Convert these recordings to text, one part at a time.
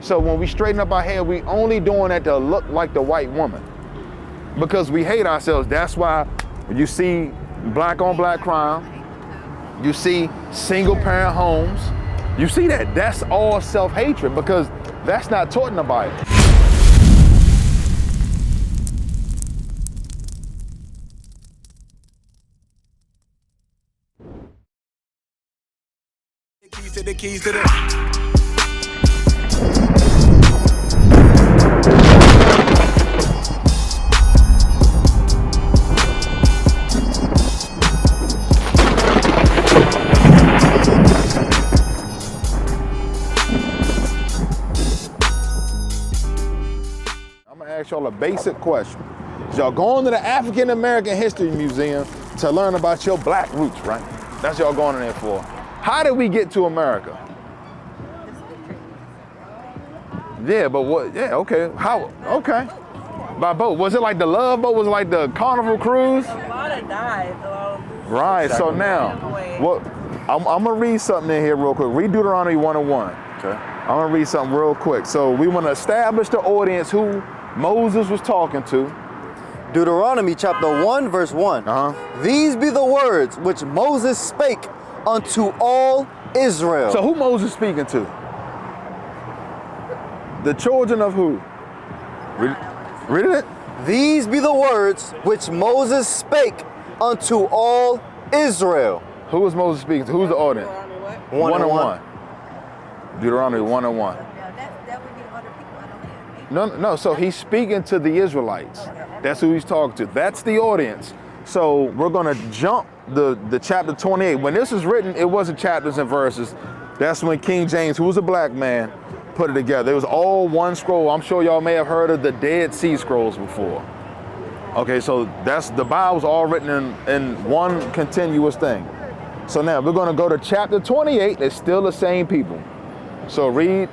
So when we straighten up our hair, we only doing that to look like the white woman. Because we hate ourselves. That's why you see black on black crime. You see single parent homes. You see that. That's all self-hatred because that's not taught in the Bible. The keys to the I'm gonna ask y'all a basic question. Y'all going to the African American History Museum to learn about your black roots, right? That's y'all going in there for. How did we get to America? Yeah, but what? Yeah, okay. How? Okay. By boat. Was it like the Love Boat? Was it like the Carnival Cruise? A lot of dives. Right. So now, what? I'm gonna read something in here real quick. Read Deuteronomy 1:1. Okay. I'm gonna read something real quick. So we want to establish the audience who Moses was talking to. Deuteronomy chapter 1, verse 1. These be the words which Moses spake unto all Israel. So who Moses speaking to? The children of who? Read it. These be the words which Moses spake unto all Israel. Who was Moses speaking to? Who's the audience? 1:1. Deuteronomy 1:1. No. So he's speaking to the Israelites. That's who he's talking to. That's the audience. So we're gonna jump the chapter 28. When this was written, it wasn't chapters and verses. That's when King James, who was a black man, put it together. It was all one scroll. I'm sure y'all may have heard of the Dead Sea Scrolls before. Okay, so that's the Bible's all written in one continuous thing. So now we're gonna go to chapter 28. It's still the same people. So read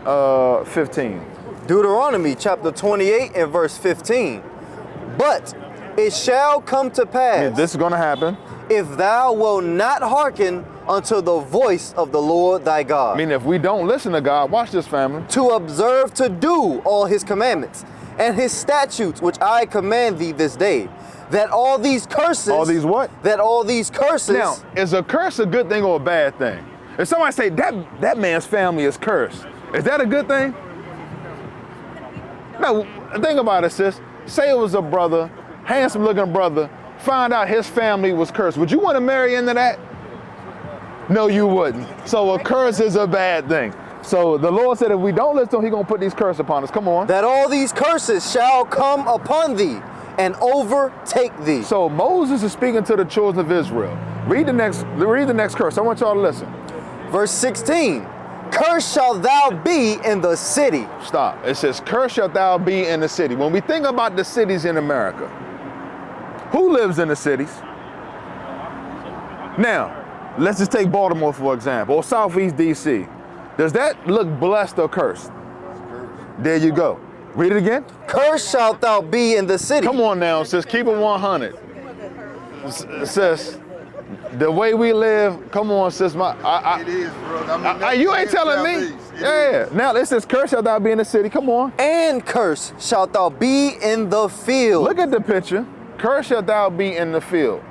15. Deuteronomy chapter 28 and verse 15. But it shall come to pass. Yeah, this is gonna happen. If thou wilt not hearken unto the voice of the Lord thy God. I mean, if we don't listen to God, watch this, family. To observe to do all his commandments and his statutes, which I command thee this day, that all these curses. All these what? That all these curses. Now, is a curse a good thing or a bad thing? If somebody say that man's family is cursed, is that a good thing? No, think about it, sis. Say it was a brother, handsome looking brother, find out his family was cursed. Would you want to marry into that? No, you wouldn't. So a curse is a bad thing. So the Lord said if we don't listen to him, he's going to put these curses upon us. Come on. That all these curses shall come upon thee and overtake thee. So Moses is speaking to the children of Israel. Read the next curse. I want y'all to listen. Verse 16. Cursed shalt thou be in the city. Stop. It says, cursed shalt thou be in the city. When we think about the cities in America, who lives in the cities? Now, let's just take Baltimore, for example, or Southeast DC. Does that look blessed or cursed? There you go. Read it again. Cursed shalt thou be in the city. Come on now, sis. Keep it 100. Sis, the way we live, come on, sis. It is, bro. I mean, you ain't telling me. Yeah. Now, it says, cursed shalt thou be in the city. Come on. And cursed shalt thou be in the field. Look at the picture. Cursed shalt thou be in the field.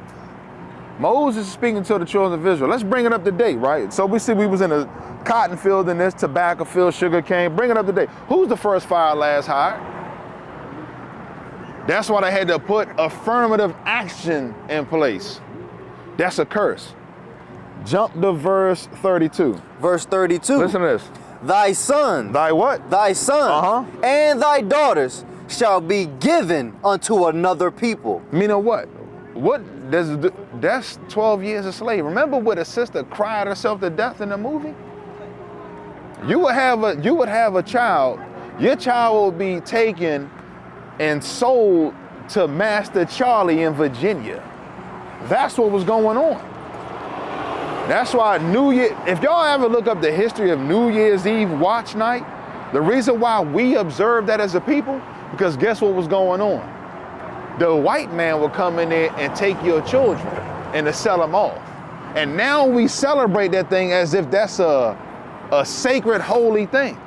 Moses is speaking to the children of Israel. Let's bring it up to date, right? So we see we was in a cotton field in this, tobacco field, sugar cane. Bring it up to date. Who's the first fire last hired? That's why they had to put affirmative action in place. That's a curse. Jump to verse 32. Verse 32. Listen to this. Thy son. Thy what? Thy son and thy daughters shall be given unto another people. Meaning what? That's 12 years of slavery. Remember what a sister cried herself to death in the movie? You would have a child. Your child will be taken and sold to Master Charlie in Virginia. That's what was going on. That's why New Year, if y'all ever look up the history of New Year's Eve watch night, the reason why we observed that as a people, because guess what was going on? The white man will come in there and take your children and to sell them off. And now we celebrate that thing as if that's a sacred, holy thing.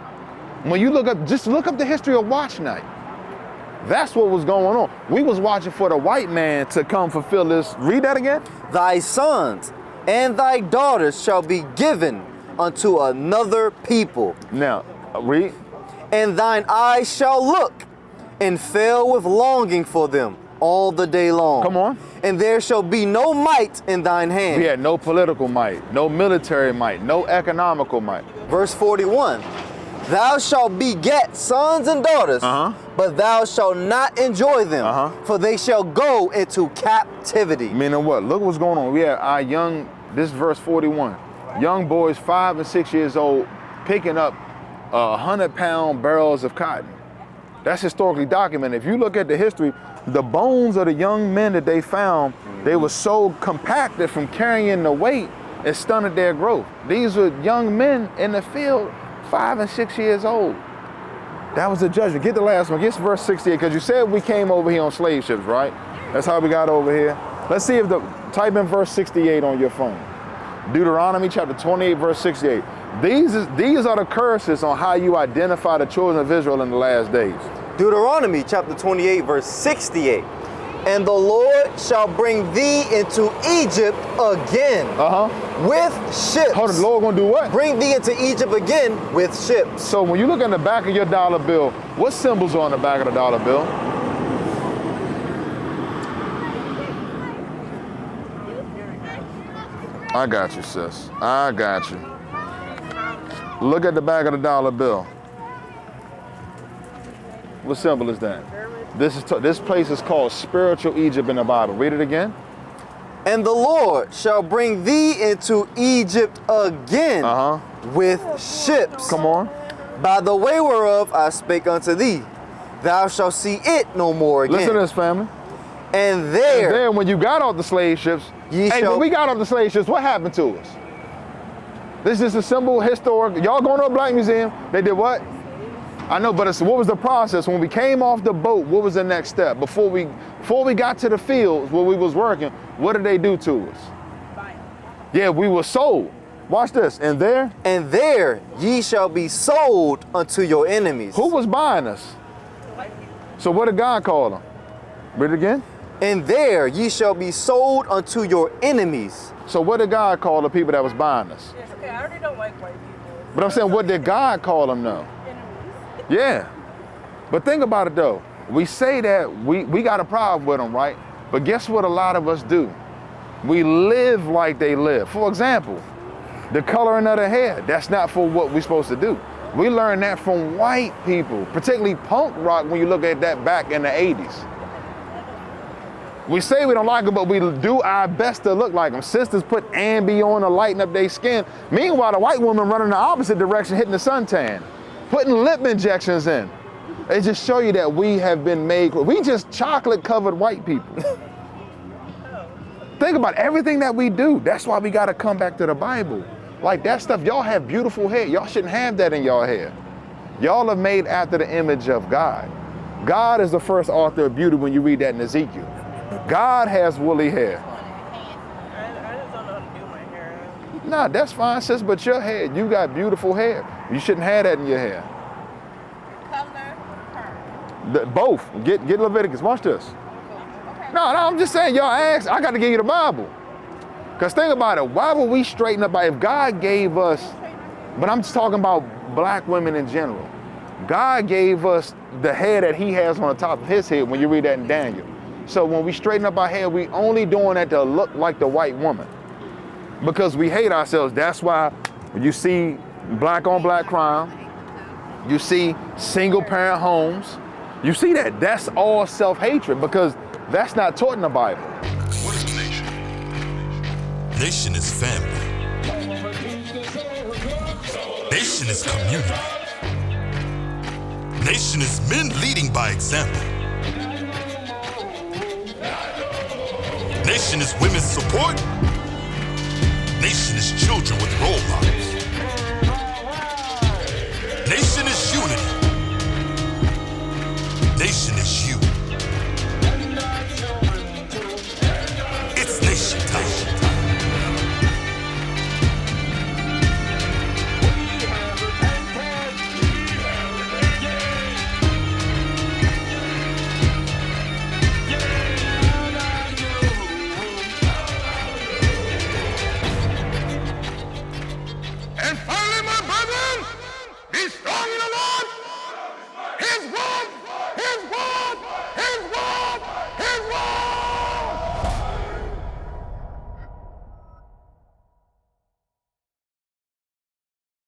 When you just look up the history of watch night. That's what was going on. We was watching for the white man to come fulfill this. Read that again. Thy sons and thy daughters shall be given unto another people. Now, read. And thine eyes shall look and fail with longing for them all the day long. Come on. And there shall be no might in thine hand. We had no political might, no military might, no economical might. Verse 41. Thou shalt beget sons and daughters, but thou shalt not enjoy them, for they shall go into captivity. Meaning what? Look what's going on. We have our this is verse 41. Young boys 5 and 6 years old picking up 100-pound barrels of cotton. That's historically documented. If you look at the history, the bones of the young men that they found, they were so compacted from carrying the weight, it stunted their growth. These were young men in the field, 5 and 6 years old. That was the judgment. Get the last one. Get verse 68, because you said we came over here on slave ships, right? That's how we got over here. Let's see if type in verse 68 on your phone. Deuteronomy chapter 28, verse 68. These are the curses on how you identify the children of Israel in the last days. Deuteronomy chapter 28, verse 68. And the Lord shall bring thee into Egypt again with ships. Hold on, the Lord gonna do what? Bring thee into Egypt again with ships. So when you look at the back of your dollar bill, what symbols are on the back of the dollar bill? I got you, sis. I got you. Look at the back of the dollar bill. What symbol is that? This place is called spiritual Egypt in the Bible. Read it again. And the Lord shall bring thee into Egypt again with ships. Come on. By the way whereof I spake unto thee, thou shalt see it no more again. Listen to this, family. And there when you got off the slave ships, when we got off the slave ships, what happened to us? This is a symbol, historic. Y'all going to a black museum, they did what? I know, but what was the process? When we came off the boat, what was the next step? Before we got to the fields where we was working, what did they do to us? Yeah, we were sold. Watch this. And there ye shall be sold unto your enemies. Who was buying us? So what did God call them? Read it again. And there ye shall be sold unto your enemies. So what did God call the people that was buying us? Yes, okay, I already don't like white people. But I'm saying, what did God call them though? Yeah. But think about it though. We say that we got a problem with them, right? But guess what a lot of us do? We live like they live. For example, the coloring of the hair, that's not for what we're supposed to do. We learned that from white people, particularly punk rock when you look at that back in the 80s. We say we don't like them, but we do our best to look like them. Sisters put Ambi on to lighten up their skin. Meanwhile, the white woman running the opposite direction, hitting the suntan, putting lip injections in. They just show you that we have been made, we just chocolate covered white people. Think about everything that we do. That's why we gotta come back to the Bible. Like that stuff, y'all have beautiful hair. Y'all shouldn't have that in y'all hair. Y'all are made after the image of God. God is the first author of beauty when you read that in Ezekiel. God has woolly hair. I just don't know how to do my hair. Nah, that's fine, sis, but your hair, you got beautiful hair. You shouldn't have that in your hair. Color, Both. Get Leviticus. Watch this. No, I'm just saying, y'all ask, I got to give you the Bible. Because think about it, why would we straighten up? If God gave us, but I'm just talking about black women in general. God gave us the hair that he has on the top of his head when you read that in Daniel. So when we straighten up our hair, we only doing that to look like the white woman. Because we hate ourselves. That's why when you see black on black crime, you see single parent homes, you see that. That's all self-hatred because that's not taught in the Bible. What is a nation? Nation is family. Nation is community. Nation is men leading by example. Nation is women's support. Nation is children with role models. Nation is unity. Nation is you. It's nation time. History.